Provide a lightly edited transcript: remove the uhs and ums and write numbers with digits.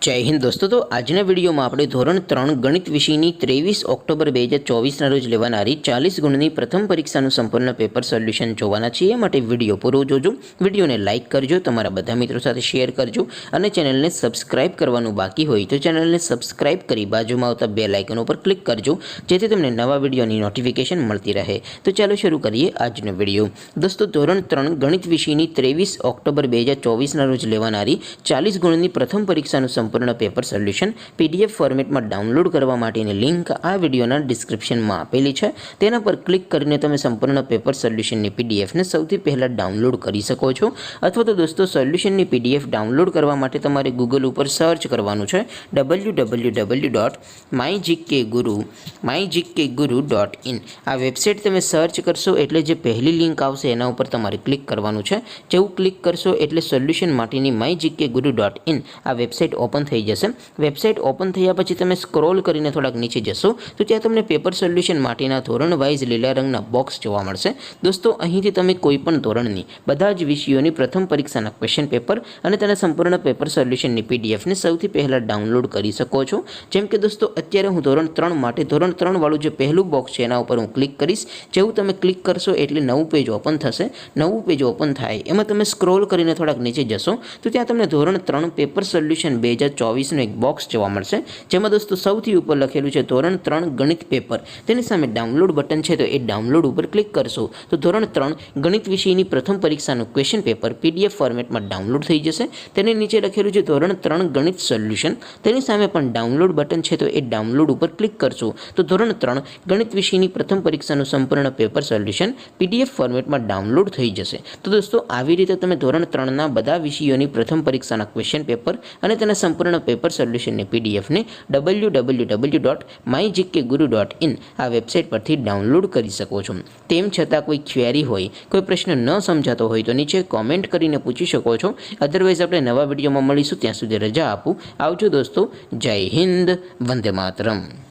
જય હિન્દ દોસ્તો। તો આજના વિડીયોમાં આપણે ધોરણ 3 ગણિત વિષયની 23 ઓક્ટોબર 2024ના રોજ લેવાનારી 40 ગુણની પ્રથમ પરીક્ષાનું સંપૂર્ણ પેપર સોલ્યુશન જોવાના છીએ। માટે વિડીયો પૂરો જોજો, વિડીયોને લાઇક કરજો, તમારા બધા મિત્રો સાથે શેર કરજો અને ચેનલને સબસ્ક્રાઇબ કરવાનું બાકી હોય તો ચેનલને સબસ્ક્રાઇબ કરી બાજુમાં આવતા બેલ આઇકન ઉપર ક્લિક કરજો, જેથી તમને નવા વિડીયોની નોટિફિકેશન મળતી રહે। તો ચાલો શરૂ કરીએ આજનો વિડીયો। દોસ્તો, ધોરણ 3 ગણિત વિષયની 23 ઓક્ટોબર 2024ના રોજ લેવાનારી 40 ગુણની પ્રથમ પરીક્ષાનું સંપૂર્ણ પેપર સોલ્યુશન પીડીએફ ફોર્મેટમાં ડાઉનલોડ કરવા માટેની લિંક આ વિડીયોના ડિસ્ક્રિપ્શનમાં આપેલી છે। તેના પર ક્લિક કરીને તમે સંપૂર્ણ પેપર સોલ્યુશનની પીડીએફને સૌથી પહેલાં ડાઉનલોડ કરી શકો છો। અથવા તો દોસ્તો, સોલ્યુશનની પીડીએફ ડાઉનલોડ કરવા માટે તમારે ગૂગલ ઉપર સર્ચ કરવાનું છે www.mygkguru.in। આ વેબસાઇટ તમે સર્ચ કરશો એટલે જે પહેલી લિંક આવશે એના ઉપર તમારે ક્લિક કરવાનું છે। જેવું ક્લિક કરશો એટલે સોલ્યુશન માટેની mygkguru.in આ વેબસાઇટ ઓપન થઈ જશે। વેબસાઇટ ઓપન થયા પછી તમે સ્ક્રોલ કરીને થોડાક નીચે જશો તો ત્યાં તમને પેપર સોલ્યુશન માટેના ધોરણ વાઇઝ લીલા રંગના બોક્સ જોવા મળશે। દોસ્તો, અહીંથી તમે કોઈપણ ધોરણની બધા જ વિષયોની પ્રથમ પરીક્ષાના ક્વેશ્ચન પેપર અને તેના સંપૂર્ણ પેપર સોલ્યુશનની પીડીએફને સૌથી પહેલાં ડાઉનલોડ કરી શકો છો। જેમ કે દોસ્તો, અત્યારે હું ધોરણ 3 માટે ધોરણ 3 વાળું જે પહેલું બોક્સ છે એના ઉપર હું ક્લિક કરીશ। જેવું તમે ક્લિક કરશો એટલે નવું પેજ ઓપન થશે। નવું પેજ ઓપન થાય એમાં તમે સ્ક્રોલ કરીને થોડાક નીચે જશો તો ત્યાં તમને ધોરણ 3 પેપર સોલ્યુશન 2024નું એક બોક્સ જોવા મળશે, જેમાં દોસ્તો સૌથી ઉપર લખેલું છે ધોરણ 3 ગણિત પેપર। તેની સામે ડાઉનલોડ બટન છે તો એ ડાઉનલોડ ઉપર ક્લિક કરશો તો ધોરણ 3 ગણિત વિષયની પ્રથમ પરીક્ષાનું ક્વેશ્ચન પેપર પીડીએફ ફોર્મેટમાં ડાઉનલોડ થઈ જશે। તેની નીચે લખેલું છે ધોરણ 3 ગણિત સોલ્યુશન, તેની સામે પણ ડાઉનલોડ બટન છે તો એ ડાઉનલોડ ઉપર ક્લિક કરશો તો ધોરણ 3 ગણિત વિષયની પ્રથમ પરીક્ષાનું સંપૂર્ણ પેપર સોલ્યુશન પીડીએફ ફોર્મેટમાં ડાઉનલોડ થઈ જશે। તો દોસ્તો, આવી રીતે તમે ધોરણ 3ના બધા વિષયોની પ્રથમ પરીક્ષાના ક્વેશ્ચન પેપર અને તેના સંપૂર્ણ પેપર સોલ્યુશનની પીડીએફને www.mygkguru.in આ વેબસાઇટ પરથી ડાઉનલોડ કરી શકો છો। તેમ છતાં કોઈ ક્વેરી હોય, કોઈ પ્રશ્ન ન સમજાતો હોય તો નીચે કોમેન્ટ કરીને પૂછી શકો છો। અધરવાઇઝ આપણે નવા વિડીયોમાં મળીશું, ત્યાં સુધી રજા આપું। આવજો દોસ્તો, જય હિન્દ, વંદે માતરમ।